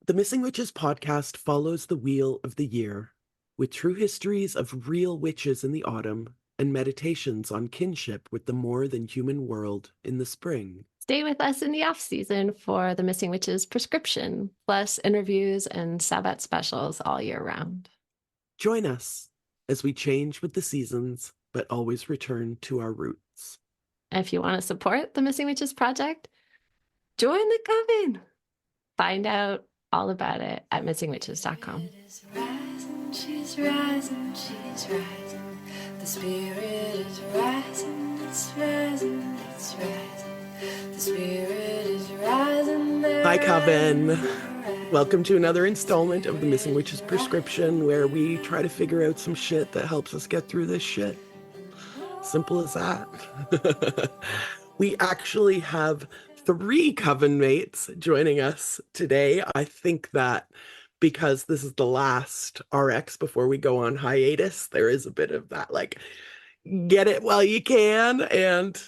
The Missing Witches podcast follows the wheel of the year, with true histories of real witches in the autumn and meditations on kinship with the more than human world in the spring. Stay with us in the off season for the Missing Witches prescription, plus interviews and Sabbath specials all year round. Join us as we change with the seasons, but always return to our roots. And if you want to support the Missing Witches project, join the coven. Find out all about it at missingwitches.com. She's rising, she's rising. The spirit is rising, it's rising, it's rising. The spirit is rising. Hi, Coven. Welcome to another installment of the Missing Witches prescription, where we try to figure out some shit that helps us get through this shit. Simple as that. We actually have 3 coven mates joining us today. I think that because this is the last RX before we go on hiatus, there is a bit of that, like, get it while you can. And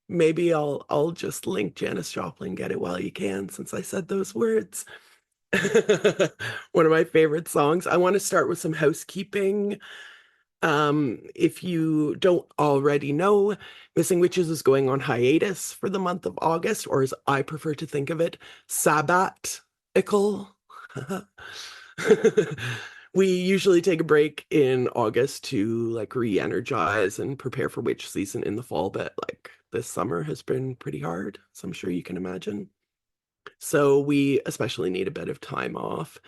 maybe I'll just link Janis Joplin, Get It While You Can, since I said those words. One of my favorite songs. I want to start with some housekeeping. If you don't already know, Missing Witches is going on hiatus for the month of August, or as I prefer to think of it, sabbatical. We usually take a break in August to like re-energize and prepare for witch season in the fall, but like this summer has been pretty hard, so I'm sure you can imagine. So we especially need a bit of time off.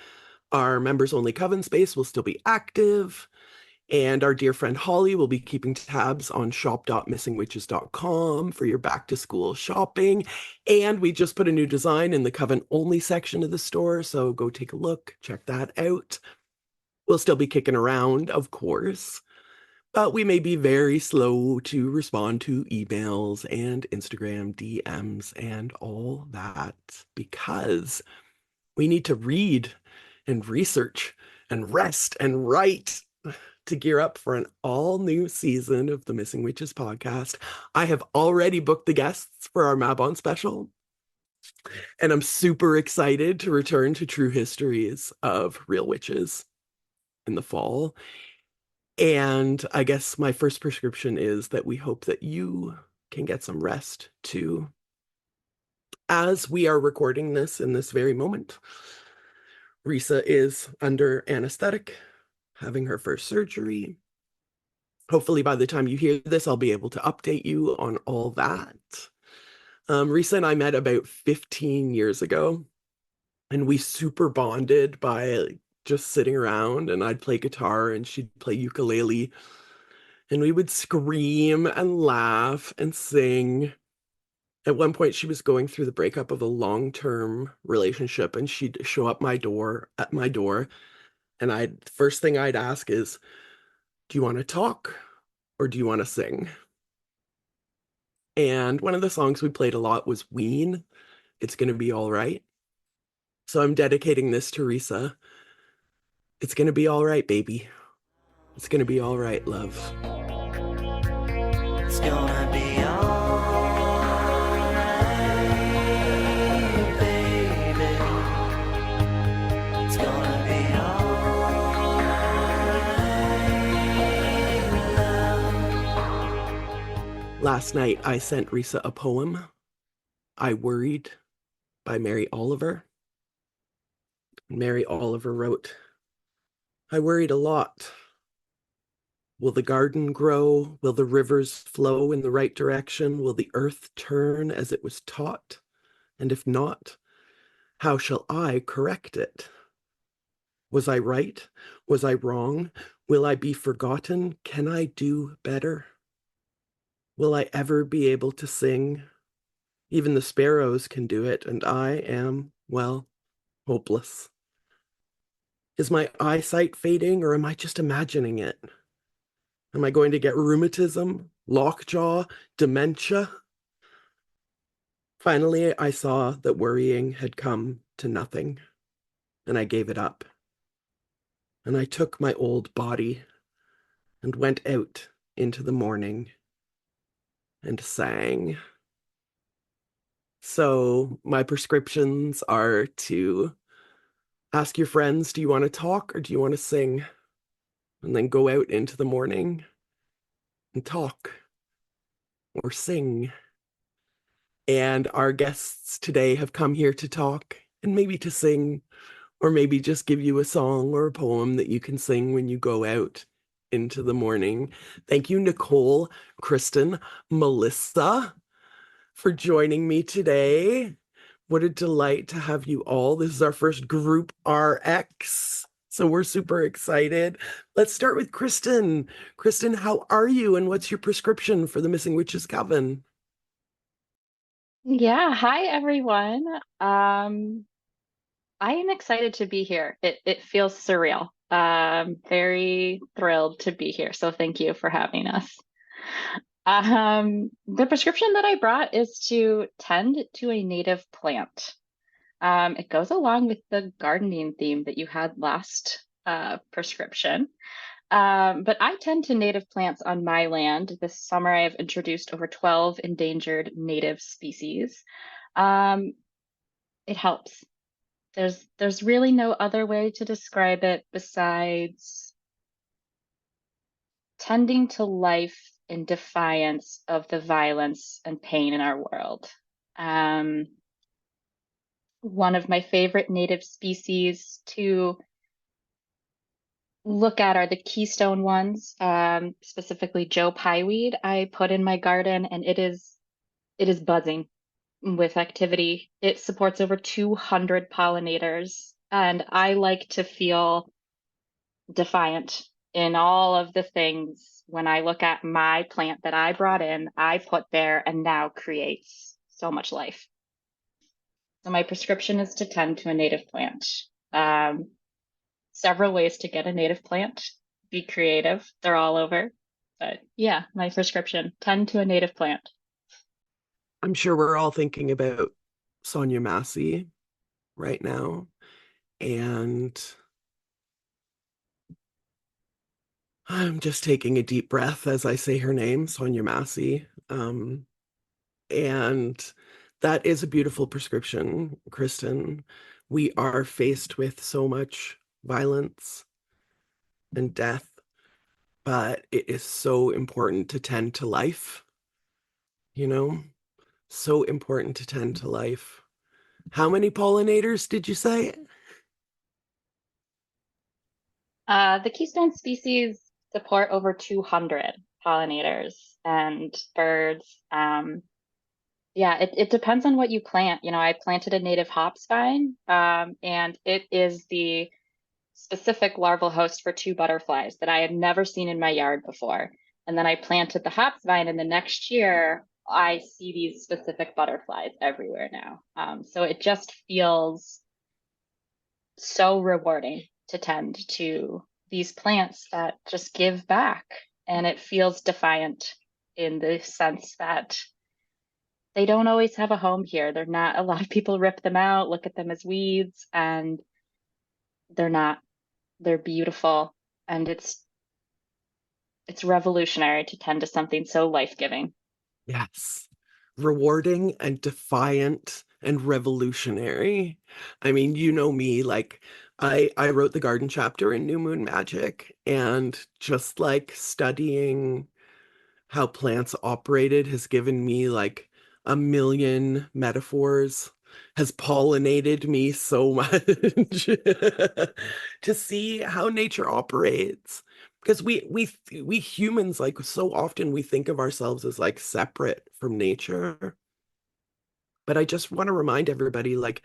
Our members only coven space will still be active, and our dear friend Holly will be keeping tabs on shop.missingwitches.com for your back to school shopping. And we just put a new design in the coven only section of the store, so go take a look, check that out. We'll still be kicking around, of course, but we may be very slow to respond to emails and Instagram DMs and all that, because we need to read and research and rest and write to gear up for an all-new season of the Missing Witches podcast. I have already booked the guests for our Mabon special, and I'm super excited to return to true histories of real witches in the fall. And I guess my first prescription is that we hope that you can get some rest too. As we are recording this in this very moment, Risa is under anesthetic, having her first surgery. Hopefully by the time you hear this, I'll be able to update you on all that. Risa and I met about 15 years ago, and we super bonded by just sitting around, and I'd play guitar and she'd play ukulele, and we would scream and laugh and sing. At one point, she was going through the breakup of a long-term relationship, and she'd show up at my door, and first thing I'd ask is, do you want to talk or do you want to sing? And one of the songs we played a lot was Ween, It's Gonna Be All Right. So I'm dedicating this to Risa. It's gonna be all right, baby. It's gonna be all right, love. It's gonna be alright, baby. It's gonna be alright, love. Last night, I sent Risa a poem, I Worried, by Mary Oliver. Mary Oliver wrote, I worried a lot. Will the garden grow? Will the rivers flow in the right direction? Will the earth turn as it was taught? And if not, how shall I correct it? Was I right? Was I wrong? Will I be forgotten? Can I do better? Will I ever be able to sing? Even the sparrows can do it, and I am, well, hopeless. Is my eyesight fading, or am I just imagining it? Am I going to get rheumatism, lockjaw, dementia? Finally, I saw that worrying had come to nothing, and I gave it up. And I took my old body and went out into the morning and sang. So my prescriptions are to Ask your friends, do you want to talk or do you want to sing? And then go out into the morning and talk or sing. And our guests today have come here to talk and maybe to sing, or maybe just give you a song or a poem that you can sing when you go out into the morning. Thank you, Nicole, Kristen, Melissa, for joining me today. What a delight to have you all. This is our first group RX. So we're super excited. Let's start with Kristen. Kristen, how are you and what's your prescription for the Missing Witches Coven? Yeah, hi everyone. I am excited to be here. It feels surreal. Very thrilled to be here. So thank you for having us. The prescription that I brought is to tend to a native plant. It goes along with the gardening theme that you had last prescription. But I tend to native plants on my land. This summer, I have introduced over 12 endangered native species. Um, it helps. There's really no other way to describe it besides tending to life in defiance of the violence and pain in our world. Um, One of my favorite native species to look at are the keystone ones, specifically Joe Pyeweed. I put in my garden, and it is buzzing with activity. It supports over 200 pollinators, and I like to feel defiant in all of the things when I look at my plant that I brought in, I put there, and now creates so much life. So my prescription is to tend to a native plant. Several ways to get a native plant. Be creative. They're all over. But yeah, my prescription, tend to a native plant. I'm sure we're all thinking about Sonia Massey right now. And I'm just taking a deep breath as I say her name, Sonia Massey. And that is a beautiful prescription, Kristen. We are faced with so much violence and death, but it is so important to tend to life, you know? So important to tend to life. How many pollinators did you say? The keystone species support over 200 pollinators and birds. Yeah, it depends on what you plant. I planted a native hops vine, and it is the specific larval host for two butterflies that I had never seen in my yard before. And then I planted the hops vine, and the next year I see these specific butterflies everywhere now. So it just feels so rewarding to tend to these plants that just give back. And it feels defiant in the sense that they don't always have a home here. They're not, a lot of people rip them out, look at them as weeds, and they're not. They're beautiful. And it's revolutionary to tend to something so life-giving. Yes. Rewarding and defiant and revolutionary. I mean, you know me, like I wrote the garden chapter in New Moon Magic, and just like studying how plants operated has given me like a million metaphors, has pollinated me so much to see how nature operates. Because we humans, like, so often we think of ourselves as like separate from nature. But I just want to remind everybody, like,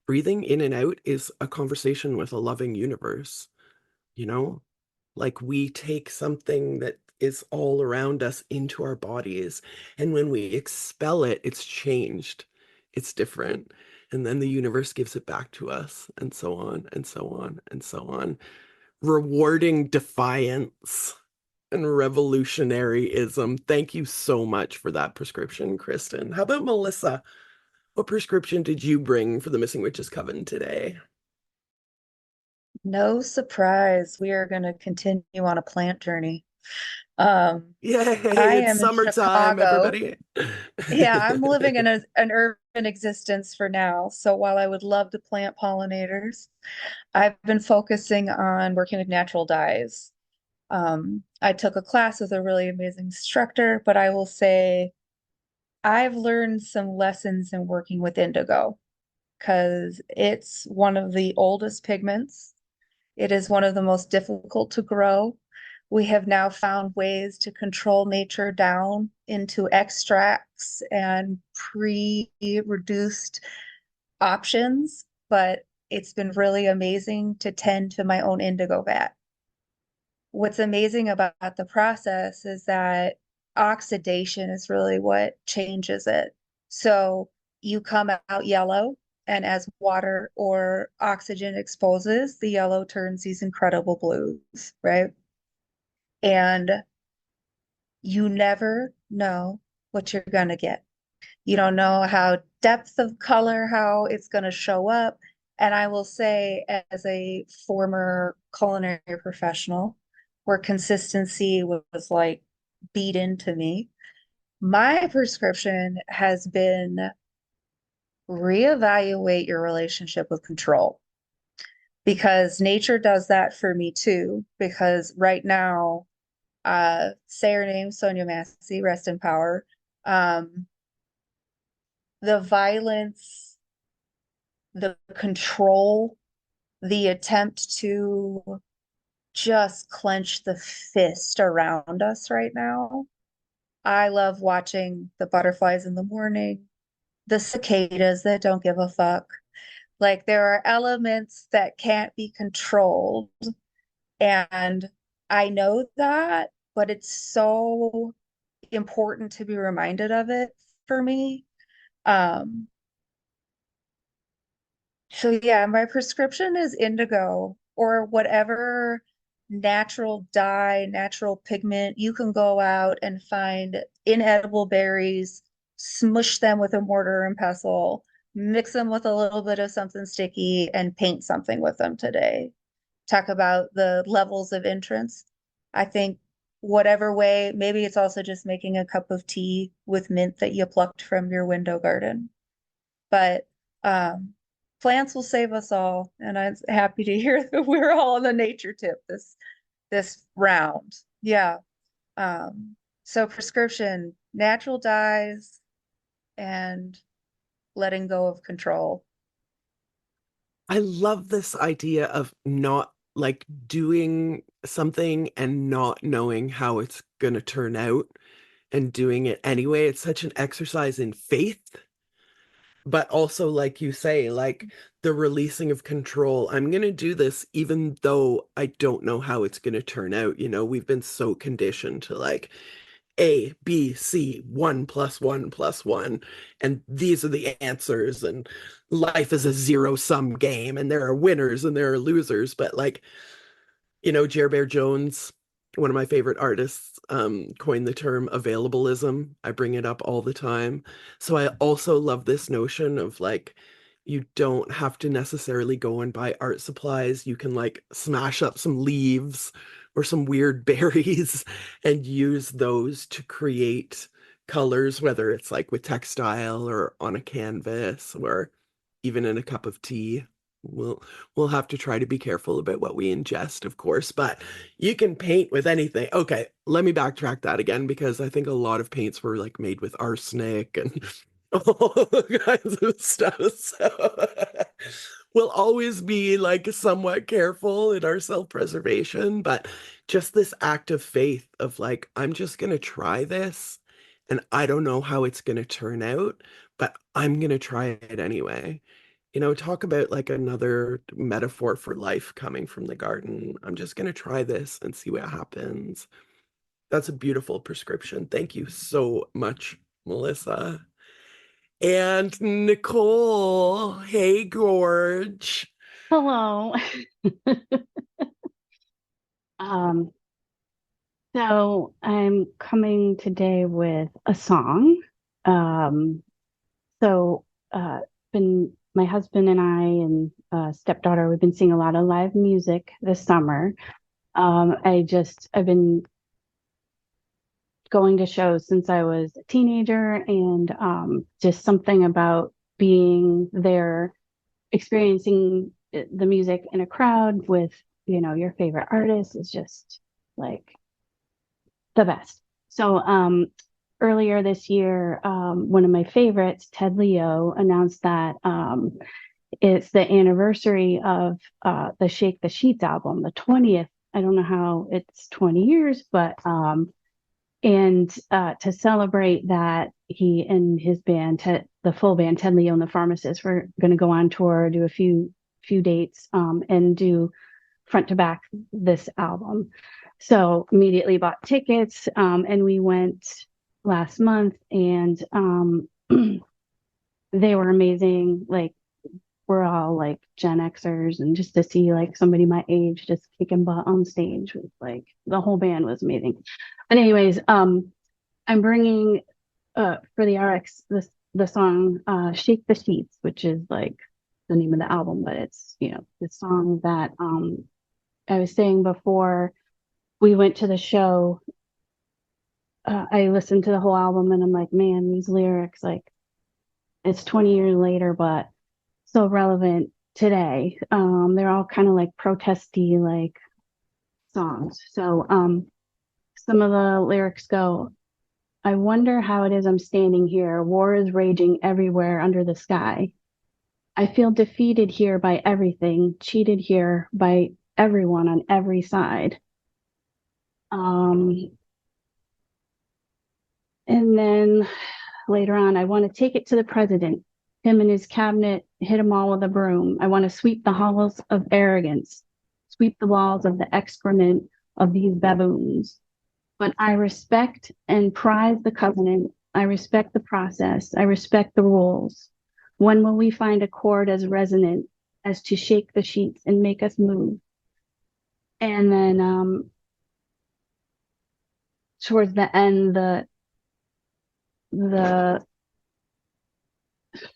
breathing in and out is a conversation with a loving universe, you know? Like, we take something that is all around us into our bodies, and when we expel it, it's changed, it's different, and then the universe gives it back to us, and so on and so on and so on. Rewarding defiance and revolutionaryism. Thank you so much for that prescription, Kristen. How about Melissa? What prescription did you bring for the Missing Witches Coven today? No surprise, we are going to continue on a plant journey. Yay, I it's am in summertime, Chicago. everybody. Yeah, I'm living in an urban existence for now. So while I would love to plant pollinators, I've been focusing on working with natural dyes. I took a class with a really amazing instructor, but I will say I've learned some lessons in working with indigo because it's one of the oldest pigments. It is one of the most difficult to grow. We have now found ways to control nature down into extracts and pre-reduced options, but it's been really amazing to tend to my own indigo vat. What's amazing about the process is that oxidation is really what changes it. So you come out yellow, and as water or oxygen exposes, the yellow turns these incredible blues, right? And you never know what you're going to get. You don't know how depth of color, how it's going to show up. And I will say, as a former culinary professional, where consistency was like beat into me, my prescription has been reevaluate your relationship with control. Because nature does that for me too. Because right now, say her name, Sonia Massey, rest in power. The violence, the control, the attempt to just clench the fist around us right now. I love watching the butterflies in the morning, the cicadas that don't give a fuck. Like there are elements that can't be controlled. And I know that, but it's so important to be reminded of it for me. Um, So yeah, my prescription is indigo or whatever natural dye, natural pigment. You can go out and find inedible berries, smush them with a mortar and pestle, mix them with a little bit of something sticky, and paint something with them today. Talk about the levels of entrance. I think whatever way, maybe it's also just making a cup of tea with mint that you plucked from your window garden. But um, plants will save us all, and I'm happy to hear that we're all on the nature tip this round. Yeah. So prescription, natural dyes, and letting go of control. I love this idea of not like doing something and not knowing how it's going to turn out and doing it anyway. It's such an exercise in faith, but also, like you say, like the releasing of control. I'm going to do this even though I don't know how it's going to turn out. You know, we've been so conditioned to like A, B, C, 1 + 1 + 1. And these are the answers. And life is a zero-sum game. And there are winners and there are losers. But like, you know, Jer Bear Jones, one of my favorite artists, coined the term availabilism. I bring it up all the time. So I also love this notion of like, you don't have to necessarily go and buy art supplies. You can like smash up some leaves or some weird berries and use those to create colors, whether it's like with textile or on a canvas or even in a cup of tea. We'll we'll have to try to be careful about what we ingest, of course, but you can paint with anything. Okay, let me backtrack that again because I think a lot of paints were like made with arsenic and all kinds of stuff. So we'll always be like somewhat careful in our self-preservation, but just this act of faith of like, I'm just gonna try this and I don't know how it's gonna turn out, but I'm gonna try it anyway. You know, talk about like another metaphor for life coming from the garden. I'm just going to try this and see what happens. That's a beautiful prescription. Thank you so much, Melissa. And Nicole, hey, Gorge. Hello. Um, so I'm coming today with a song. Um, so been my husband and I and stepdaughter, we've been seeing a lot of live music this summer. I've been going to shows since I was a teenager, and just something about being there, experiencing the music in a crowd with, your favorite artist is just like the best. So earlier this year, one of my favorites, Ted Leo, announced that it's the anniversary of the Shake the Sheets album, the 20th. I don't know how it's 20 years, but and to celebrate that, he and his band, the full band, Ted Leo and the Pharmacists, were going to go on tour, do a few dates, and do front to back this album. So immediately bought tickets, and we went last month, and they were amazing. Like, we're all like Gen Xers, and just to see like somebody my age just kicking butt on stage was like, the whole band was amazing. But anyways, I'm bringing for the RX the song Shake the Sheets, which is like the name of the album, but it's, the song that I was saying before we went to the show. I listened to the whole album, and I'm like, man, these lyrics, like, it's 20 years later, but so relevant today. They're all kind of like protesty, like, songs. So some of the lyrics go, I wonder how it is I'm standing here. War is raging everywhere under the sky. I feel defeated here by everything, cheated here by everyone on every side. And then later on, I want to take it to the president, him and his cabinet, hit them all with a broom. I want to sweep the halls of arrogance, sweep the walls of the excrement of these baboons. But I respect and prize the covenant. I respect the process. I respect the rules. When will we find a chord as resonant as to shake the sheets and make us move? And then towards the end,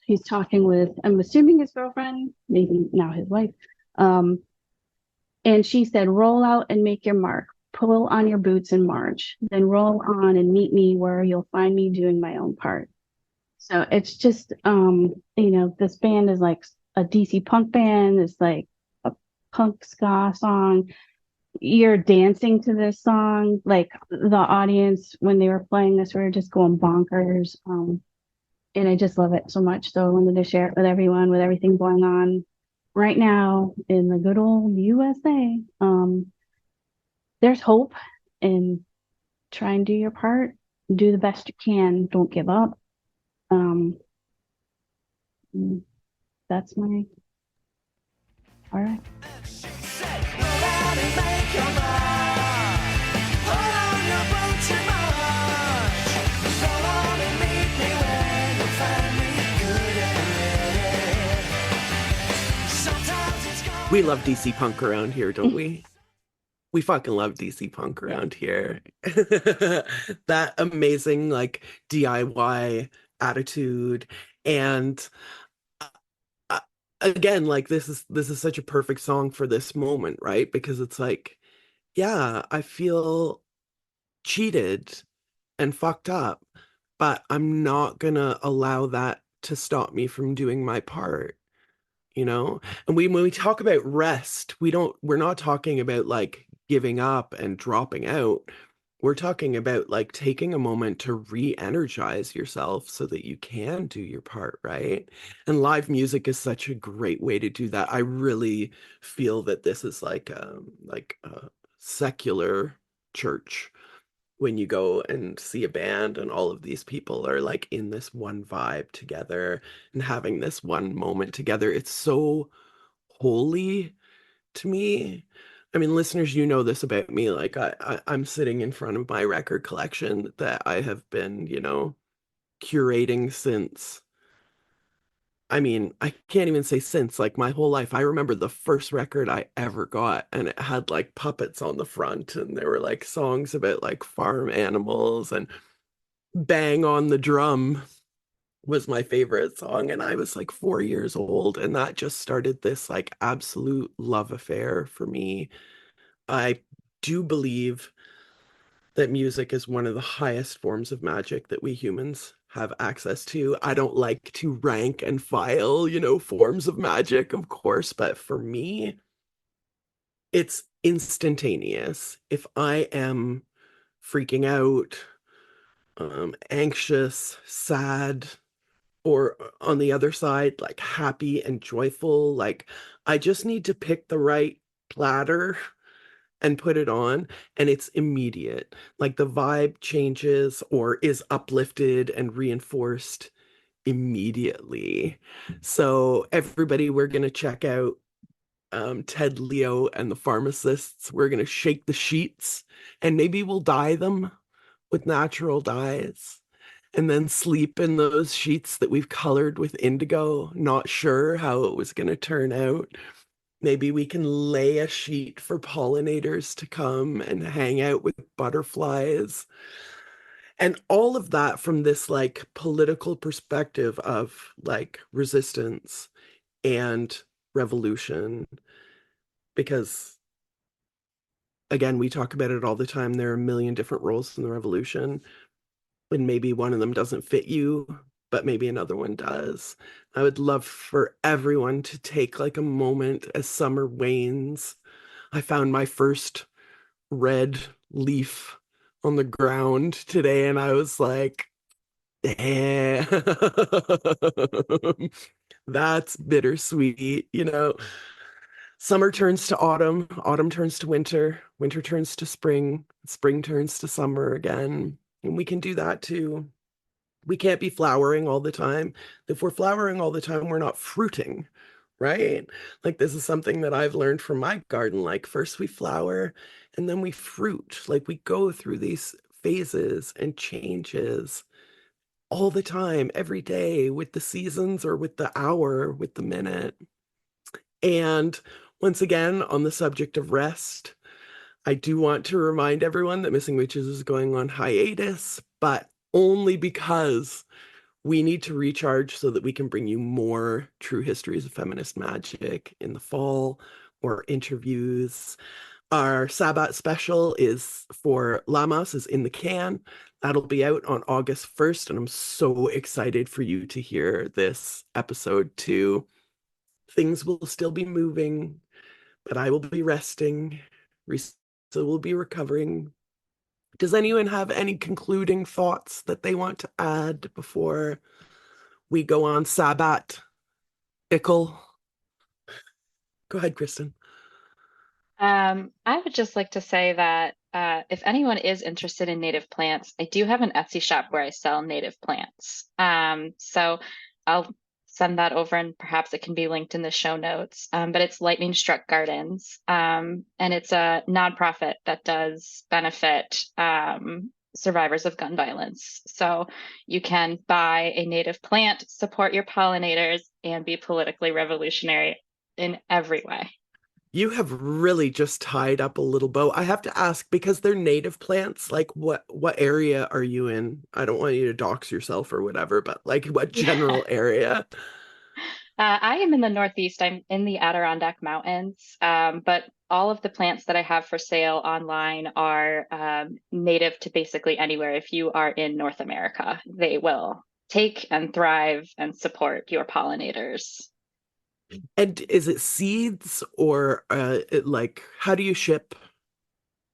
he's talking with, I'm assuming, his girlfriend, maybe now his wife. And she said, roll out and make your mark. Pull on your boots and march. Then roll on and meet me where you'll find me doing my own part. So it's just, this band is like a DC punk band. It's like a punk ska song. You're dancing to this song. Like, the audience, when they were playing this, we were just going bonkers. And I just love it so much. So I wanted to share it with everyone, with everything going on right now in the good old USA. There's hope, and try and do your part. Do the best you can. Don't give up. That's my all right. We love DC punk around here, don't we? We fucking love DC punk around here. That amazing, like, DIY attitude. And again, like, this is such a perfect song for this moment, right? Because it's like, yeah, I feel cheated and fucked up, but I'm not gonna allow that to stop me from doing my part. And when we talk about rest, we're not talking about like giving up and dropping out. We're talking about like taking a moment to re-energize yourself so that you can do your part, right? And live music is such a great way to do that. I really feel that this is like a secular church. When you go and see a band and all of these people are like in this one vibe together and having this one moment together, it's so holy to me. I mean, listeners, you know this about me. Like, I'm sitting in front of my record collection that I have been, curating since, I mean, I can't even say since, like, my whole life. I remember the first record I ever got, and it had like puppets on the front, and there were like songs about like farm animals, and Bang on the Drum was my favorite song. And I was like 4 years old, and that just started this like absolute love affair for me. I do believe that music is one of the highest forms of magic that we humans have access to. I don't like to rank and file, forms of magic, of course, but for me, it's instantaneous. If I am freaking out, anxious, sad, or on the other side, like happy and joyful, like I just need to pick the right platter and put it on, and it's immediate. Like the vibe changes or is uplifted and reinforced immediately. So everybody, we're going to check out Ted Leo and the Pharmacists. We're going to shake the sheets, and maybe we'll dye them with natural dyes and then sleep in those sheets that we've colored with indigo, not sure how it was going to turn out. Maybe we can lay a sheet for pollinators to come and hang out with butterflies. And all of that from this like political perspective of like resistance and revolution. Because again, we talk about it all the time. There are a million different roles in the revolution, and maybe one of them doesn't fit you, but maybe another one does. I would love for everyone to take like a moment as summer wanes. I found my first red leaf on the ground today, and I was like, damn, that's bittersweet, Summer turns to autumn, autumn turns to winter, winter turns to spring, spring turns to summer again. And we can do that too. We can't be flowering all the time. If we're flowering all the time, we're not fruiting, right? Like this is something that I've learned from my garden. Like first we flower and then we fruit. Like we go through these phases and changes all the time, every day, with the seasons or with the hour, with the minute. And once again, on the subject of rest, I do want to remind everyone that Missing Witches is going on hiatus, but only because we need to recharge so that we can bring you more true histories of feminist magic in the fall, or interviews. Our Sabbat special is for Lamas is in the can. That'll be out on August 1st, and I'm so excited for you to hear this episode too. Things will still be moving, but I will be resting. Risa will be recovering. Does anyone have any concluding thoughts that they want to add before we go on Sabbat? Ickle? Go ahead, Kristen. I would just like to say that if anyone is interested in native plants, I do have an Etsy shop where I sell native plants. So I'll send that over and perhaps it can be linked in the show notes. But it's Lightning Struck Gardens. And it's a nonprofit that does benefit survivors of gun violence. So you can buy a native plant, support your pollinators, and be politically revolutionary in every way. You have really just tied up a little bow. I have to ask, because they're native plants, like what area are you in? I don't want you to dox yourself or whatever, but like what general area? I am in the Northeast. I'm in the Adirondack Mountains, but all of the plants that I have for sale online are native to basically anywhere. If you are in North America, they will take and thrive and support your pollinators. And is it seeds or like how do you ship?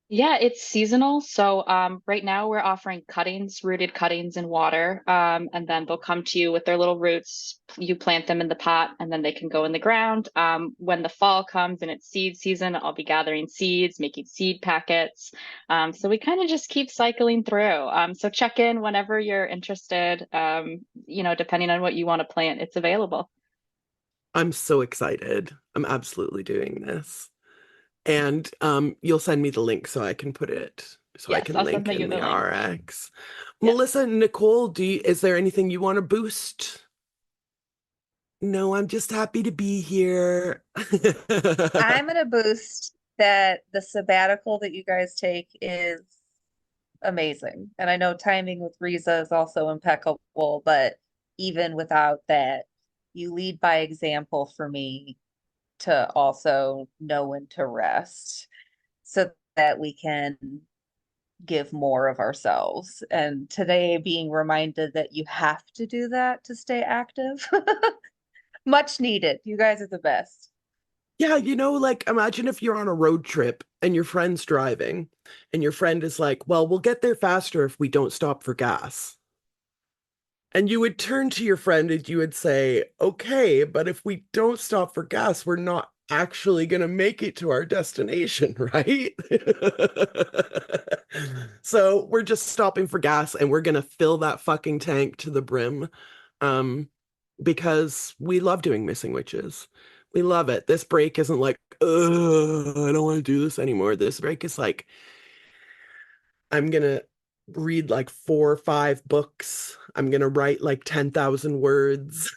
Yeah, it's seasonal. So right now we're offering cuttings, rooted cuttings in water, and then they'll come to you with their little roots. You plant them in the pot, and then they can go in the ground. When the fall comes and it's seed season, I'll be gathering seeds, making seed packets. So we kind of just keep cycling through. So check in whenever you're interested. Depending on what you want to plant, it's available. I'm so excited. I'm absolutely doing this. And you'll send me the link so I can put it, so I Yes, can I'll send link you in the the link. RX. Yeah. Melissa, Nicole, is there anything you want to boost? No, I'm just happy to be here. I'm gonna boost that the sabbatical that you guys take is amazing. And I know timing with Riza is also impeccable, but even without that, you lead by example for me to also know when to rest so that we can give more of ourselves. And today being reminded that you have to do that to stay active. Much needed. You guys are the best. Yeah, like imagine if you're on a road trip and your friend's driving and your friend is like, well, we'll get there faster if we don't stop for gas. And you would turn to your friend and you would say, okay, but if we don't stop for gas, we're not actually going to make it to our destination, right? So we're just stopping for gas and we're going to fill that fucking tank to the brim. Because we love doing Missing Witches. We love it. This break isn't like, ugh, I don't want to do this anymore. This break is like, I'm gonna read like 4 or 5 books. I'm gonna write like 10,000 words.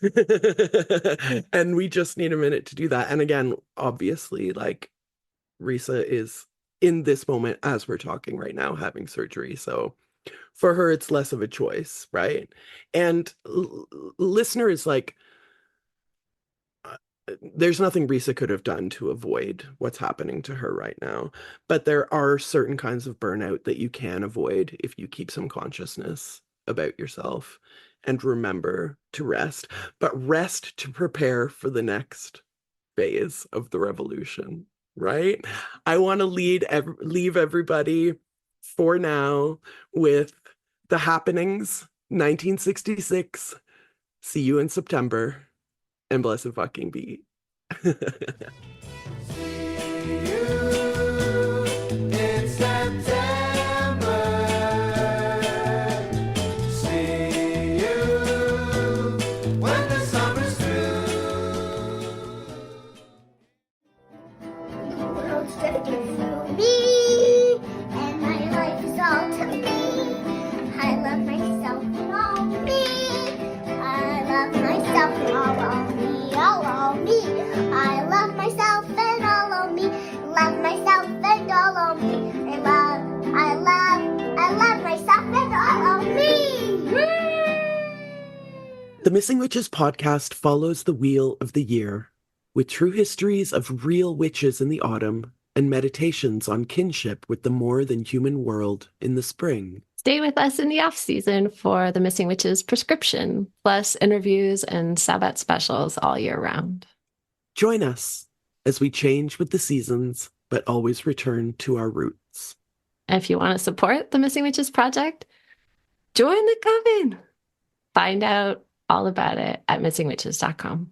And we just need a minute to do that. And again, obviously, like Risa is in this moment as we're talking right now having surgery. So for her, it's less of a choice, right? And listeners, like, there's nothing Risa could have done to avoid what's happening to her right now. But there are certain kinds of burnout that you can avoid if you keep some consciousness about yourself and remember to rest, but rest to prepare for the next phase of the revolution, right? I want to leave everybody for now with The Happenings, 1966. See you in September. And blessed fucking be. In September, see you when the summer's through. The world's drifting through me, and my life is all to me. I love myself and all me. I love myself and all of me, all of me. I love myself and all of me. Love myself and all of me. I love myself and all of me. The Missing Witches podcast follows the wheel of the year with true histories of real witches in the autumn and meditations on kinship with the more than human world in the spring. Stay with us in the off season for the Missing Witches prescription, plus interviews and Sabbath specials all year round. Join us as we change with the seasons, but always return to our roots. And if you want to support the Missing Witches Project, join the coven. Find out all about it at missingwitches.com.